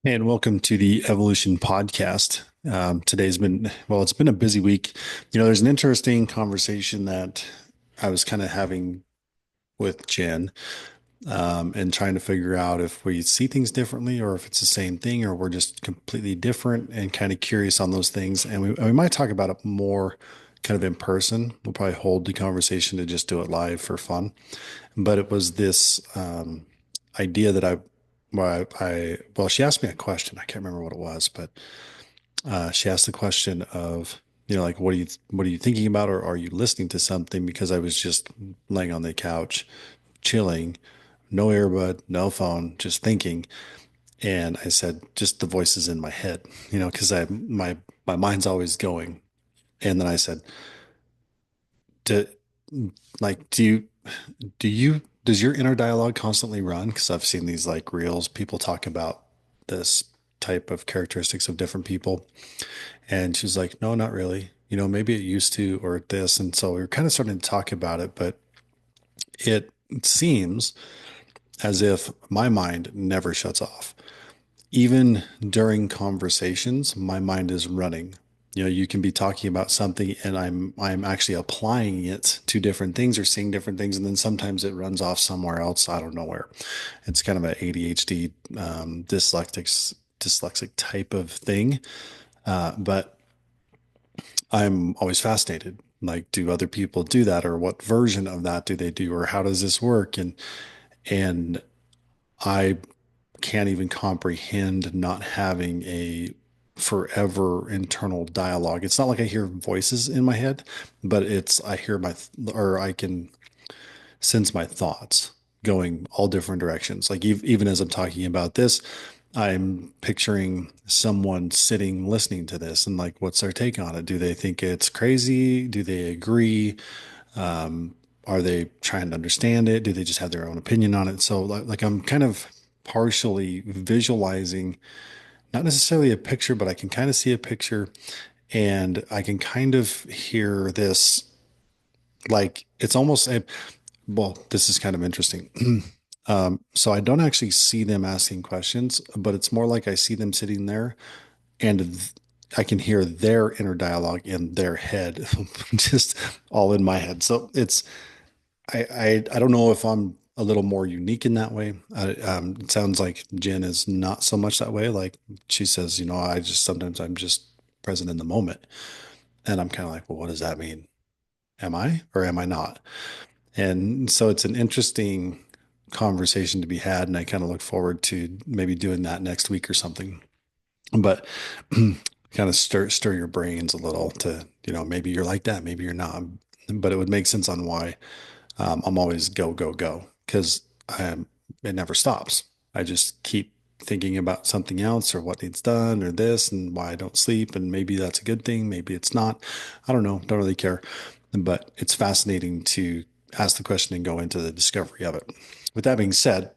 And welcome to the Evolution Podcast. Today's been, well, it's been a busy week. There's an interesting conversation that I was kind of having with Jen, and trying to figure out if we see things differently or if it's the same thing or we're just completely different and kind of curious on those things. And we might talk about it more kind of in person. We'll probably hold the conversation to just do it live for fun. But it was this idea that well, she asked me a question. I can't remember what it was, but she asked the question of, like, what are you thinking about, or are you listening to something? Because I was just laying on the couch, chilling, no earbud, no phone, just thinking. And I said, just the voices in my head, because my mind's always going. And then I said, do, like, does your inner dialogue constantly run? Because I've seen these like reels, people talk about this type of characteristics of different people. And she's like, no, not really. Maybe it used to, or this. And so we were kind of starting to talk about it, but it seems as if my mind never shuts off. Even during conversations, my mind is running. You can be talking about something and I'm actually applying it to different things or seeing different things, and then sometimes it runs off somewhere else. I don't know where. It's kind of an ADHD, dyslexic type of thing. But I'm always fascinated. Like, do other people do that, or what version of that do they do, or how does this work? And I can't even comprehend not having a forever internal dialogue. It's not like I hear voices in my head, but I hear or I can sense my thoughts going all different directions. Like, even as I'm talking about this, I'm picturing someone sitting listening to this and like, what's their take on it? Do they think it's crazy? Do they agree? Um, are they trying to understand it? Do they just have their own opinion on it? So like I'm kind of partially visualizing, not necessarily a picture, but I can kind of see a picture, and I can kind of hear this, like it's almost a, well, this is kind of interesting. So I don't actually see them asking questions, but it's more like I see them sitting there, and I can hear their inner dialogue in their head, just all in my head. So I don't know if I'm a little more unique in that way. It sounds like Jen is not so much that way. Like she says, I just sometimes I'm just present in the moment, and I'm kind of like, well, what does that mean? Am I or am I not? And so it's an interesting conversation to be had, and I kind of look forward to maybe doing that next week or something. But kind of stir your brains a little to, maybe you're like that, maybe you're not. But it would make sense on why I'm always go, go, go, because it never stops. I just keep thinking about something else or what needs done or this and why I don't sleep. And maybe that's a good thing. Maybe it's not. I don't know. Don't really care. But it's fascinating to ask the question and go into the discovery of it. With that being said,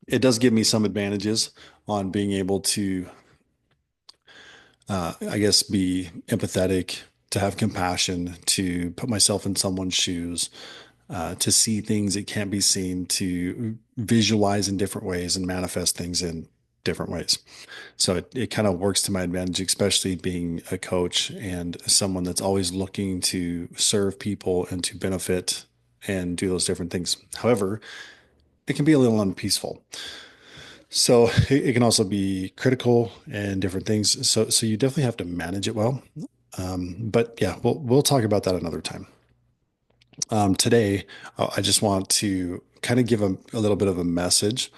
it does give me some advantages on being able to, I guess, be empathetic, to have compassion, to put myself in someone's shoes, to see things that can't be seen, to visualize in different ways and manifest things in different ways. So it kind of works to my advantage, especially being a coach and someone that's always looking to serve people and to benefit and do those different things. However, it can be a little unpeaceful. So it can also be critical and different things. So you definitely have to manage it well. But yeah, we'll talk about that another time. Today, I just want to kind of give a little bit of a message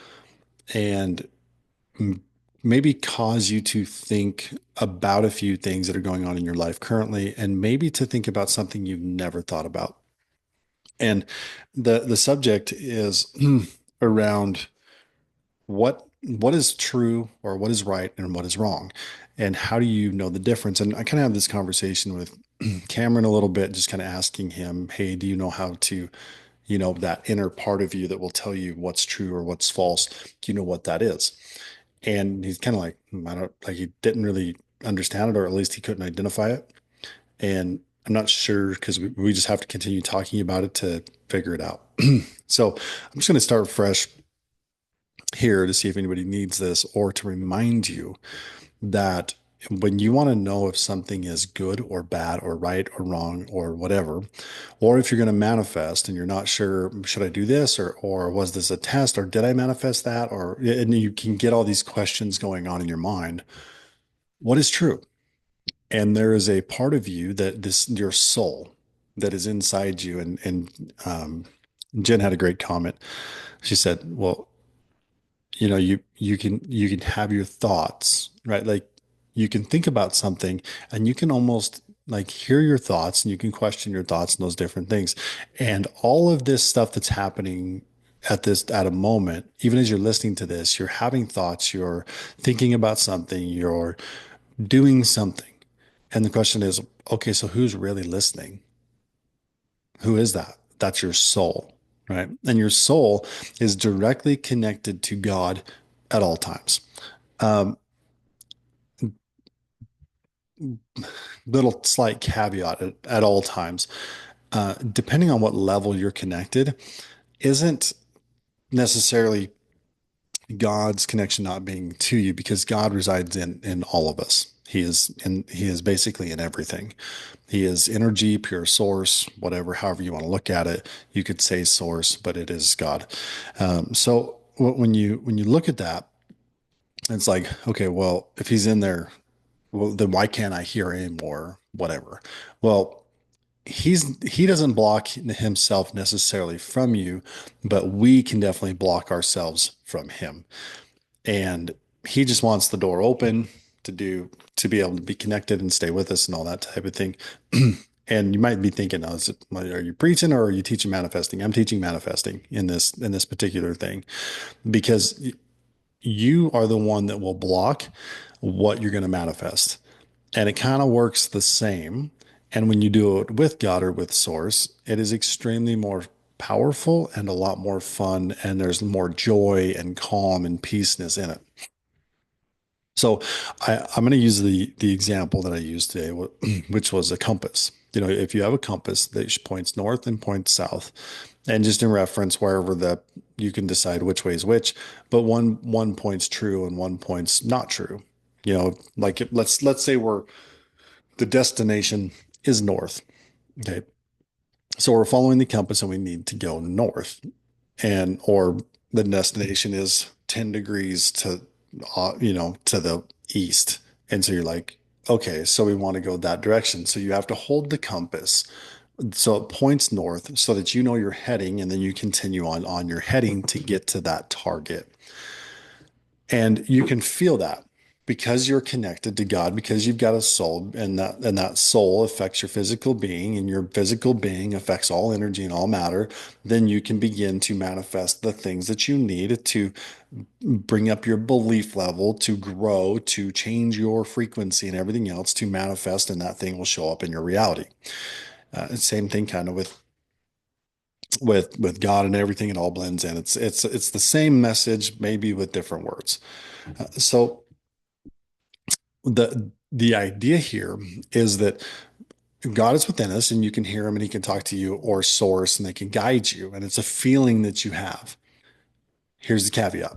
and m- maybe cause you to think about a few things that are going on in your life currently, and maybe to think about something you've never thought about. And the subject is around what is true or what is right and what is wrong, and how do you know the difference? And I kind of have this conversation with Cameron a little bit, just kind of asking him, hey, do you know how to, that inner part of you that will tell you what's true or what's false? Do you know what that is? And he's kind of like, I don't, like, he didn't really understand it, or at least he couldn't identify it. And I'm not sure, because we just have to continue talking about it to figure it out. So I'm just going to start fresh. here to see if anybody needs this or to remind you that when you want to know if something is good or bad or right or wrong or whatever, or if you're going to manifest and you're not sure, should I do this or was this a test or did I manifest that? Or and you can get all these questions going on in your mind. What is true? And there is a part of you that this your soul that is inside you. And Jen had a great comment. She said, "Well, you can have your thoughts, right? Like you can think about something and you can almost like hear your thoughts and you can question your thoughts and those different things. And all of this stuff that's happening at a moment, even as you're listening to this, you're having thoughts, you're thinking about something, you're doing something. And the question is, okay, so who's really listening? Who is that? That's your soul, right? And your soul is directly connected to God at all times. Um, Little slight caveat at all times, depending on what level you're connected, isn't necessarily God's connection not being to you because God resides in all of us. He is basically in everything. He is energy, pure source, whatever, however you want to look at it. You could say source, but it is God. So when you look at that, it's like, okay, well, if he's in there, well, then why can't I hear him or whatever? Well, he doesn't block himself necessarily from you, but we can definitely block ourselves from him. And he just wants the door open to be able to be connected and stay with us and all that type of thing. And you might be thinking, oh, are you preaching or are you teaching manifesting? I'm teaching manifesting in this particular thing because you are the one that will block what you're going to manifest. And it kind of works the same. And when you do it with God or with Source, it is extremely more powerful and a lot more fun. And there's more joy and calm and peaceness in it. So I'm going to use the example that I used today, which was a compass. You know, if you have a compass that points north and points south, and just in reference wherever the you can decide which way is which, but one point's true and one point's not true. You know, like let's say we're the destination is north. Okay, so we're following the compass and we need to go north, and or the destination is 10 degrees to the east. And so you're like, okay, so we want to go that direction. So you have to hold the compass so it points north so that you know you're heading, and then you continue on your heading to get to that target. And you can feel that because you're connected to God, because you've got a soul, and that soul affects your physical being, and your physical being affects all energy and all matter. Then you can begin to manifest the things that you need to bring up your belief level, to grow, to change your frequency and everything else to manifest, and that thing will show up in your reality. Same thing kind of with God and everything. It all blends in. It's the same message, maybe with different words. So the idea here is that God is within us and you can hear him and he can talk to you or source and they can guide you. And it's a feeling that you have. Here's the caveat.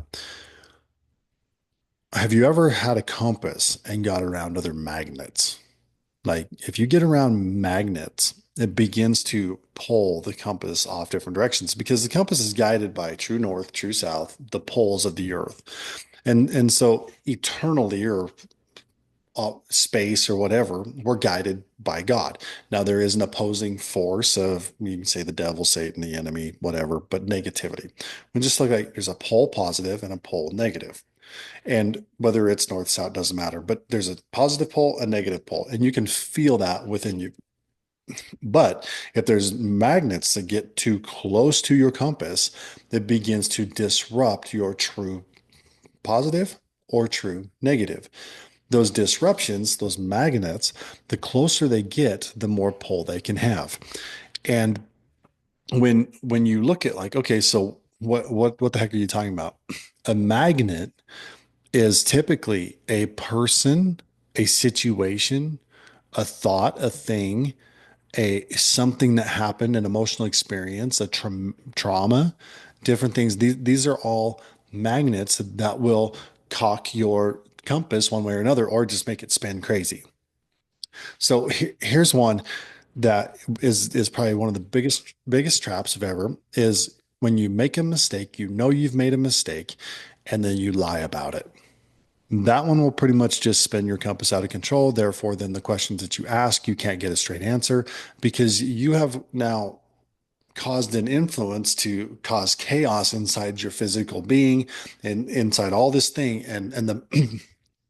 Have you ever had a compass and got around other magnets? Like if you get around magnets, it begins to pull the compass off different directions because the compass is guided by true north, true south, the poles of the earth. And so eternally or space or whatever, we're guided by God. Now, there is an opposing force of, you can say the devil, Satan, the enemy, whatever, but negativity. We just look like there's a pole positive and a pole negative. And whether it's north, south, doesn't matter, but there's a positive pole, a negative pole, and you can feel that within you. But if there's magnets that get too close to your compass, it begins to disrupt your true positive or true negative. Those disruptions, those magnets, the closer they get, the more pull they can have. And when you look at like, okay, so what the heck are you talking about? A magnet is typically a person, a situation, a thought, a thing, a something that happened, an emotional experience, a trauma, different things. These are all magnets that will cock your compass one way or another, or just make it spin crazy. So here's one that is probably one of the biggest traps of ever is when you make a mistake, you know you've made a mistake, and then you lie about it. That one will pretty much just spin your compass out of control. Therefore, then the questions that you ask, you can't get a straight answer because you have now caused an influence to cause chaos inside your physical being and inside all this thing. And the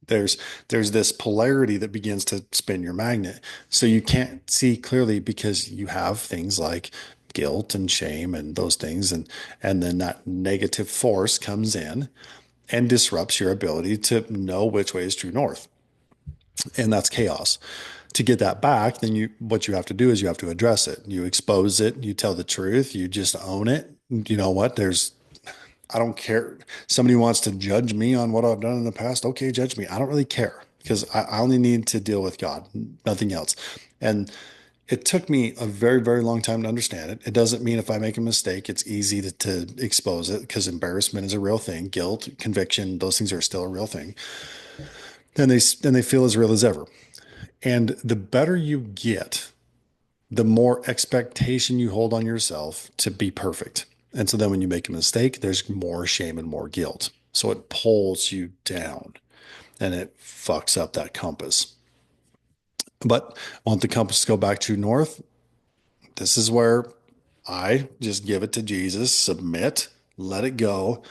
there's there's this polarity that begins to spin your magnet. So you can't see clearly because you have things like guilt and shame and those things, and then that negative force comes in and disrupts your ability to know which way is true north. And that's chaos. To get that back, then what you have to do is you have to address it. You expose it, you tell the truth, you just own it. You know what? I don't care. Somebody wants to judge me on what I've done in the past. Okay, judge me. I don't really care because I only need to deal with God, nothing else. And it took me a very, very long time to understand it. It doesn't mean if I make a mistake, it's easy to expose it because embarrassment is a real thing. Guilt, conviction, those things are still a real thing. And they feel as real as ever. And the better you get, the more expectation you hold on yourself to be perfect. And so then when you make a mistake, there's more shame and more guilt. So it pulls you down and it fucks up that compass. But I want the compass to go back to north. This is where I just give it to Jesus, submit, let it go.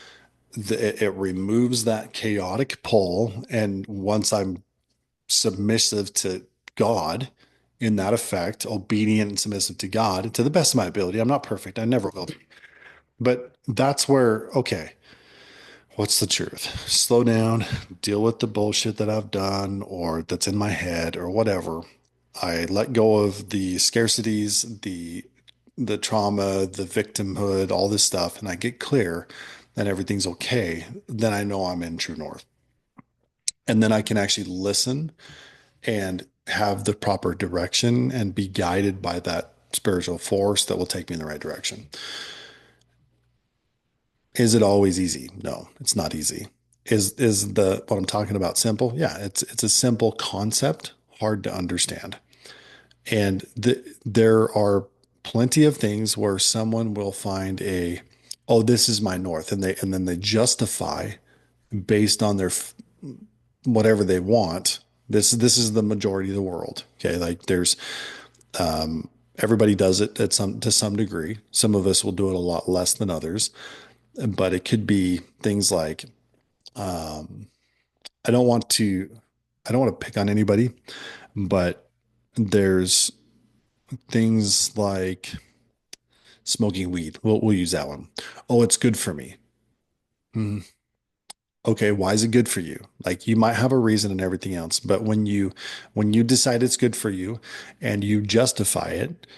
It removes that chaotic pull. And once I'm submissive to God in that effect, obedient and submissive to God to the best of my ability. I'm not perfect. I never will be. But that's where, okay, what's the truth? Slow down, deal with the bullshit that I've done or that's in my head or whatever. I let go of the scarcities, the trauma, the victimhood, all this stuff, and I get clear and everything's okay, then I know I'm in true north. And then I can actually listen and have the proper direction and be guided by that spiritual force that will take me in the right direction. Is it always easy? No, it's not easy. Is the what I'm talking about simple? Yeah, it's a simple concept, hard to understand. And there are plenty of things where someone will find oh, this is my north, and then they justify based on their whatever they want. This is the majority of the world. Okay, like there's everybody does it at some to some degree. Some of us will do it a lot less than others, but it could be things like um, I don't want to I don't want to pick on anybody, but there's things like smoking weed. We'll use that one. Oh, it's good for me. Hmm. Okay, why is it good for you? Like you might have a reason and everything else, but when you decide it's good for you and you justify it,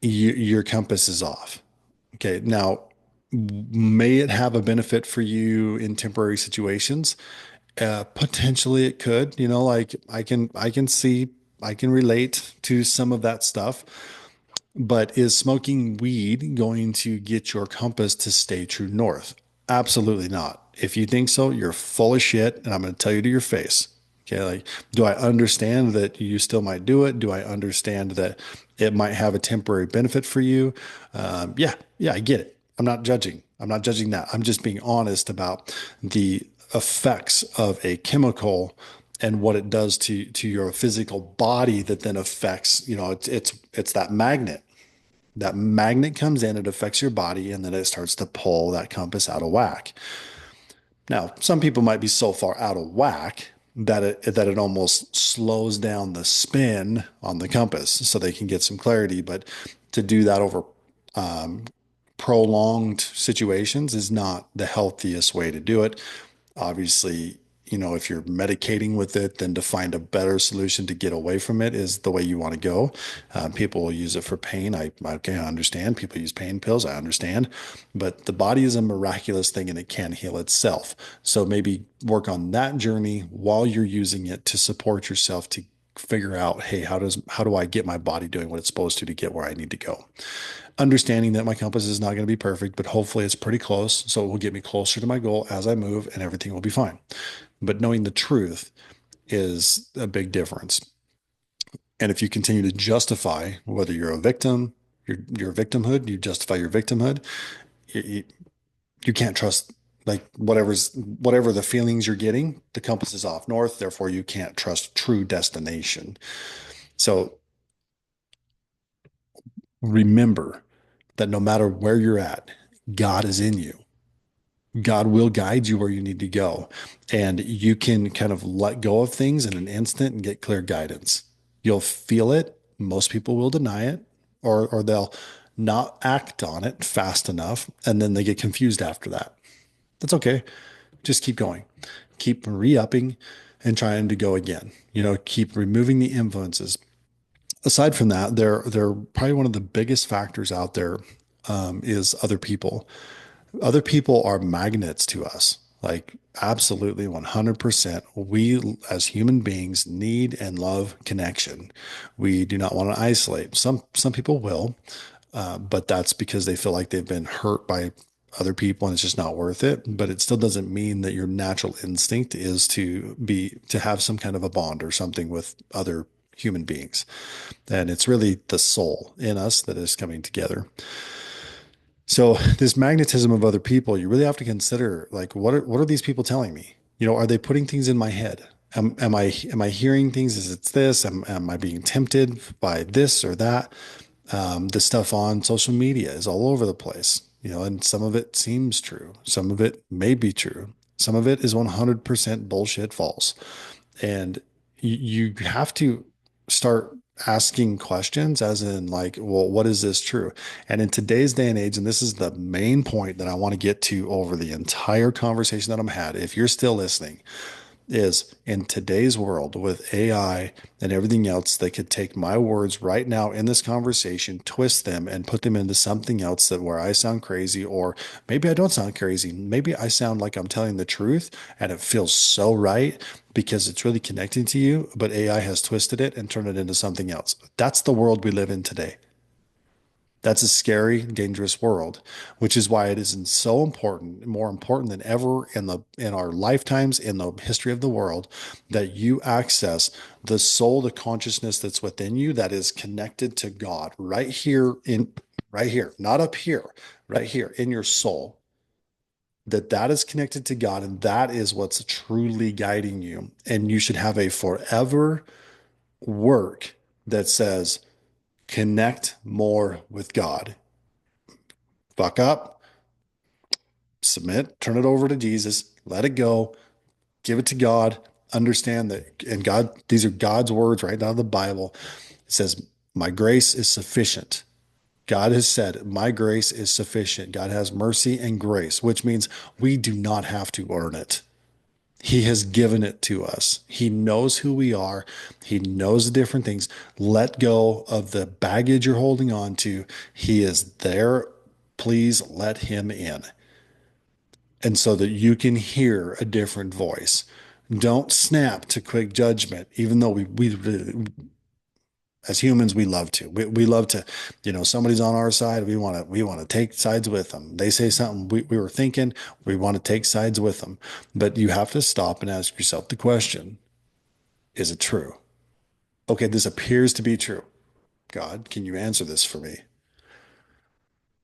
your compass is off. Okay, now may it have a benefit for you in temporary situations? Potentially it could, like I can relate to some of that stuff. But is smoking weed going to get your compass to stay true north? Absolutely not. If you think so, you're full of shit, and I'm going to tell you to your face. Okay, like, do I understand that you still might do it? Do I understand that it might have a temporary benefit for you? Yeah, I get it. I'm not judging. I'm not judging that. I'm just being honest about the effects of a chemical and what it does to your physical body that then affects, it's that magnet. That magnet comes in, it affects your body, and then it starts to pull that compass out of whack. Now, some people might be so far out of whack that it almost slows down the spin on the compass so they can get some clarity. But to do that over um, prolonged situations is not the healthiest way to do it. Obviously, if you're medicating with it, then to find a better solution to get away from it is the way you want to go. People will use it for pain. Okay, I understand. People use pain pills. I understand. But the body is a miraculous thing and it can heal itself. So maybe work on that journey while you're using it to support yourself to figure out, hey, how do I get my body doing what it's supposed to get where I need to go? understanding that my compass is not going to be perfect, but hopefully it's pretty close. So it will get me closer to my goal as I move and everything will be fine. But knowing the truth is a big difference. And if you continue to justify whether you're a victim, your victimhood, you justify your victimhood, you, you can't trust like whatever the feelings you're getting, the compass is off north, therefore you can't trust true destination. So remember that no matter where you're at, God is in you. God will guide you where you need to go. And you can kind of let go of things in an instant and get clear guidance. You'll feel it. Most people will deny it, or they'll not act on it fast enough. And then they get confused after that. That's okay. Just keep going. Keep re-upping and trying to go again. Keep removing the influences. Aside from that, they're probably one of the biggest factors out there is other people. Other people are magnets to us. Like absolutely 100%. We as human beings need and love connection. We do not want to isolate. Some people will, but that's because they feel like they've been hurt by other people and it's just not worth it. But it still doesn't mean that your natural instinct is to have some kind of a bond or something with other human beings. And it's really the soul in us that is coming together. So this magnetism of other people, you really have to consider like what are these people telling me? Are they putting things in my head? Am I hearing things as it's this? Am I being tempted by this or that? The stuff on social media is all over the place, and some of it seems true. Some of it may be true. Some of it is 100% bullshit false. And you have to start asking questions as in like, well, what is this true? And in today's day and age, and this is the main point that I want to get to over the entire conversation that I'm had, if you're still listening, is in today's world with AI and everything else, they could take my words right now in this conversation, twist them and put them into something else that where I sound crazy, or maybe I don't sound crazy. Maybe I sound like I'm telling the truth and it feels so right because it's really connecting to you, but AI has twisted it and turned it into something else. That's the world we live in today. That's a scary, dangerous world, which is why it is so important, more important than ever in our lifetimes in the history of the world, that you access the soul, the consciousness that's within you that is connected to God right here, not up here, right here in your soul. That is connected to God, and that is what's truly guiding you. And you should have a forever work that says, connect more with God. Fuck up, submit, turn it over to Jesus, let it go, give it to God, understand that, and God, these are God's words right out of the Bible. It says, my grace is sufficient. God has said, my grace is sufficient. God has mercy and grace, which means we do not have to earn it. He has given it to us. He knows who we are. He knows the different things. Let go of the baggage you're holding on to. He is there. Please let him in. And so that you can hear a different voice. Don't snap to quick judgment, even though we as humans we love to. We love to, somebody's on our side. We want to take sides with them. They say something we were thinking. We want to take sides with them. But you have to stop and ask yourself the question: is it true? Okay, this appears to be true. God, can you answer this for me?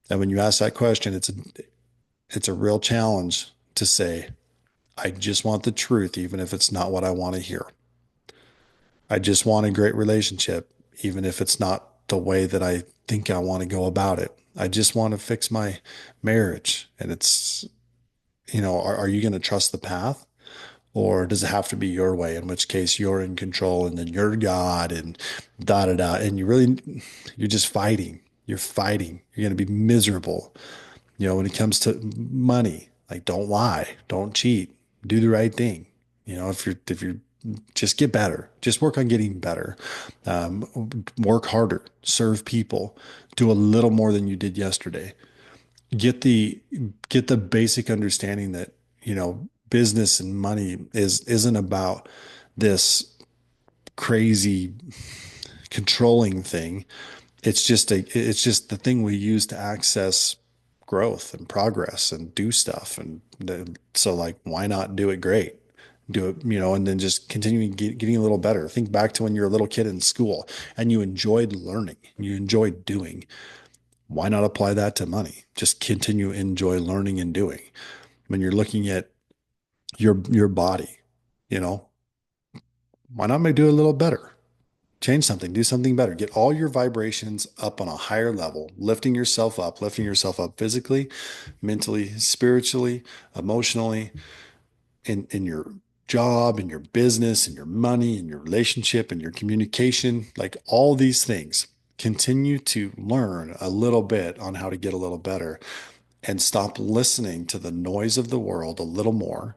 And when you ask that question, it's a real challenge to say, I just want the truth, even if it's not what I want to hear. I just want a great relationship, even if it's not the way that I think I want to go about it. I just want to fix my marriage. And it's, are you going to trust the path? Or does it have to be your way? In which case you're in control and then you're God and da da da. And you're just fighting. You're fighting. You're going to be miserable. When it comes to money, like don't lie, don't cheat, do the right thing. If you're just get better, just work on getting better, work harder, serve people, do a little more than you did yesterday. Get the get the basic understanding that, business and money isn't about this crazy controlling thing. it's just the thing we use to access growth and progress and do stuff. So like, why not do it great? Do it, and then just continuing getting a little better. Think back to when you're a little kid in school and you enjoyed learning, you enjoyed doing. Why not apply that to money? Just continue to enjoy learning and doing. When you're looking at your body, you know, why not make do it a little better? Change something, do something better. Get all your vibrations up on a higher level, lifting yourself up physically, mentally, spiritually, emotionally, in your job, in your business, in your money, in your relationship, in your communication, like all these things. Continue to learn a little bit on how to get a little better and stop listening to the noise of the world a little more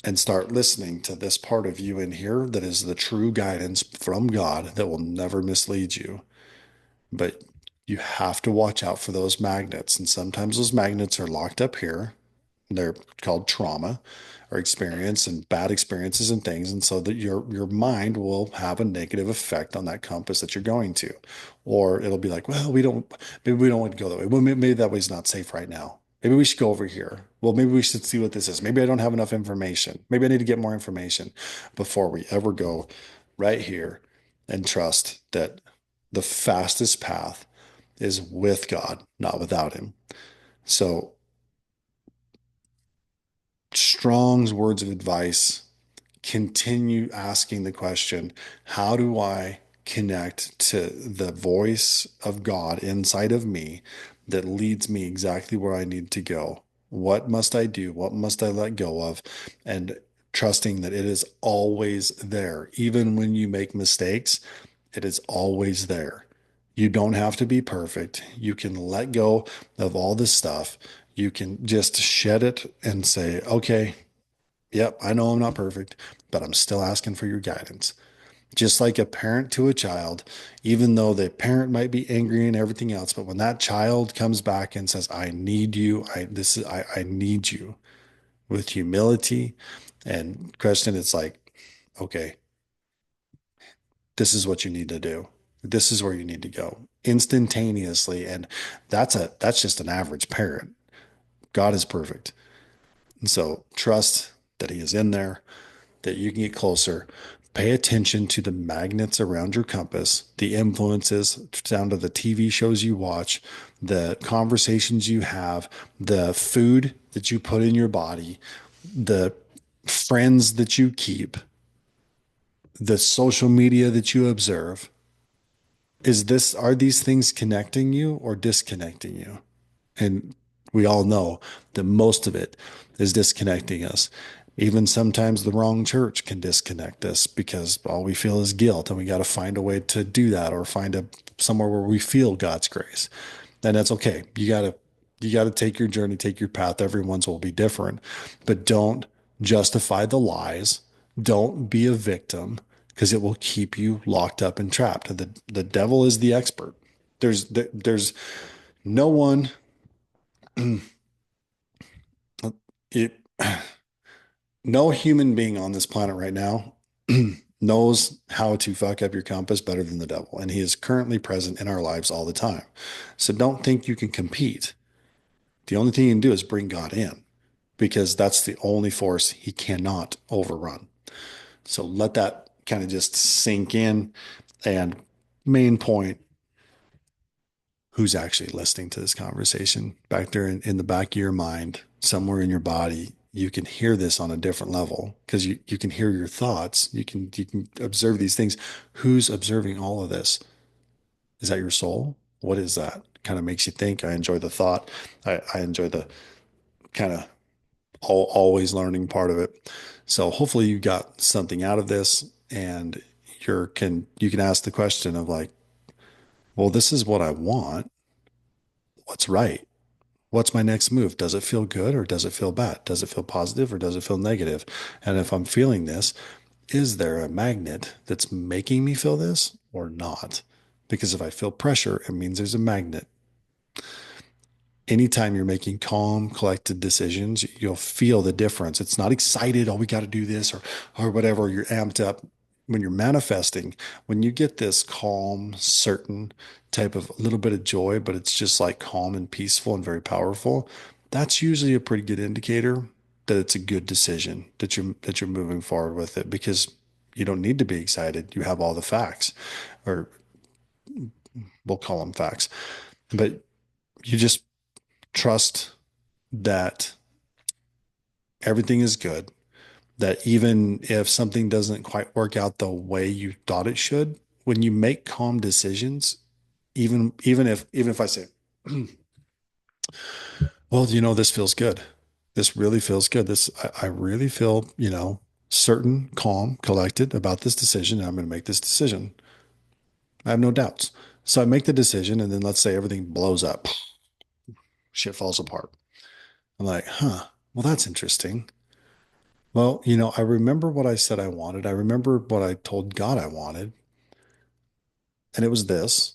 and start listening to this part of you in here that is the true guidance from God that will never mislead you. But you have to watch out for those magnets. And sometimes those magnets are locked up here. They're called trauma or experience and bad experiences and things. And so that your mind will have a negative effect on that compass that you're going to. Or it'll be like, well, maybe we don't want to go that way. Well, maybe that way's not safe right now. Maybe we should go over here. Well, maybe we should see what this is. Maybe I don't have enough information. Maybe I need to get more information before we ever go right here and trust that the fastest path is with God, not without Him. So, Strong's words of advice continue asking the question, how do I connect to the voice of God inside of me that leads me exactly where I need to go? What must I do? What must I let go of? And trusting that it is always there. Even when you make mistakes, it is always there. You don't have to be perfect. You can let go of all this stuff. You can just shed it and say, okay, yep, I know I'm not perfect, but I'm still asking for your guidance. Just like a parent to a child, even though the parent might be angry and everything else, but when that child comes back and says, I need you, I need you with humility and question, it's like, okay, this is what you need to do. This is where you need to go instantaneously. And that's just an average parent. God is perfect. And so trust that He is in there, that you can get closer. Pay attention to the magnets around your compass, the influences down to the TV shows you watch, the conversations you have, the food that you put in your body, the friends that you keep, the social media that you observe. Are these things connecting you or disconnecting you? And we all know that most of it is disconnecting us. Even sometimes the wrong church can disconnect us because all we feel is guilt, and we got to find a way to do that or find somewhere where we feel God's grace. And that's okay. You got to take your journey, take your path. Everyone's will be different, but don't justify the lies. Don't be a victim because it will keep you locked up and trapped. The devil is the expert. There's no one it no human being on this planet right now knows how to fuck up your compass better than the devil, and he is currently present in our lives all the time. So don't think you can compete. The only thing you can do is bring God in because that's the only force he cannot overrun. So let that kind of just sink in. And main point, who's actually listening to this conversation back there in the back of your mind, somewhere in your body, you can hear this on a different level because you can hear your thoughts. You can observe these things. Who's observing all of this? Is that your soul? What is that? Kind of makes you think. I enjoy the thought. I enjoy the kind of always learning part of it. So hopefully you got something out of this, and you can ask the question of like, well, this is what I want. What's right? What's my next move? Does it feel good or does it feel bad? Does it feel positive or does it feel negative? And if I'm feeling this, is there a magnet that's making me feel this or not? Because if I feel pressure, it means there's a magnet. Anytime you're making calm, collected decisions, you'll feel the difference. It's not excited, oh, we got to do this or whatever, you're amped up. when you're manifesting, when you get this calm, certain type of little bit of joy, but it's just like calm and peaceful and very powerful, that's usually a pretty good indicator that it's a good decision that you're moving forward with it because you don't need to be excited. You have all the facts, or we'll call them facts, but you just trust that everything is good, that even if something doesn't quite work out the way you thought it should, when you make calm decisions, even if I say, well, this feels good. This really feels good. I really feel, certain, calm, collected about this decision. And I'm going to make this decision. I have no doubts. So I make the decision, and then let's say everything blows up, shit falls apart. I'm like, huh, well, that's interesting. Well, I remember what I said I wanted. I remember what I told God I wanted, and it was this.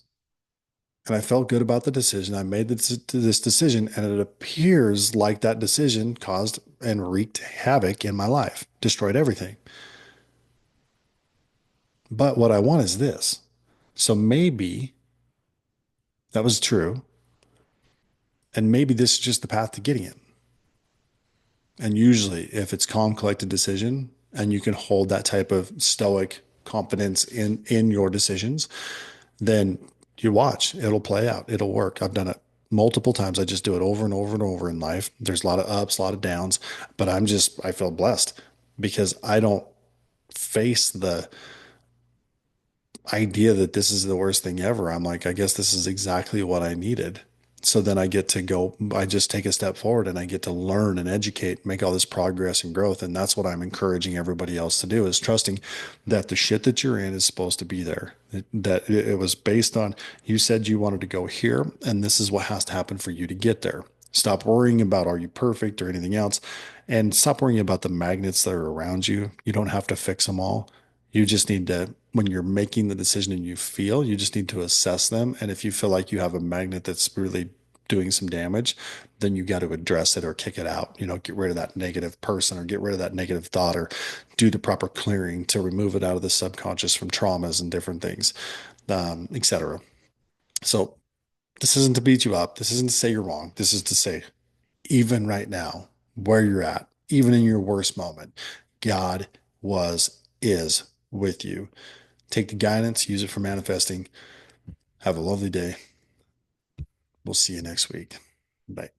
And I felt good about the decision. I made this decision, and it appears like that decision caused and wreaked havoc in my life, destroyed everything. But what I want is this. So maybe that was true, and maybe this is just the path to getting it. And usually, if it's calm, collected decision, and you can hold that type of stoic confidence in your decisions, then you watch, it'll play out, it'll work. I've done it multiple times. I just do it over and over and over in life. There's a lot of ups, a lot of downs, but I feel blessed because I don't face the idea that this is the worst thing ever. I'm like, I guess this is exactly what I needed. So then I get to go, I just take a step forward and I get to learn and educate, make all this progress and growth. And that's what I'm encouraging everybody else to do is trusting that the shit that you're in is supposed to be there. That it was based on, you said you wanted to go here, and this is what has to happen for you to get there. Stop worrying about are you perfect or anything else, and stop worrying about the magnets that are around you. You don't have to fix them all. You just need to, when you're making the decision and you feel, you just need to assess them. And if you feel like you have a magnet that's really doing some damage, then you got to address it or kick it out. Get rid of that negative person or get rid of that negative thought or do the proper clearing to remove it out of the subconscious from traumas and different things, etc. So this isn't to beat you up. This isn't to say you're wrong. This is to say, even right now, where you're at, even in your worst moment, God is with you. Take the guidance, use it for manifesting. Have a lovely day. We'll see you next week. Bye.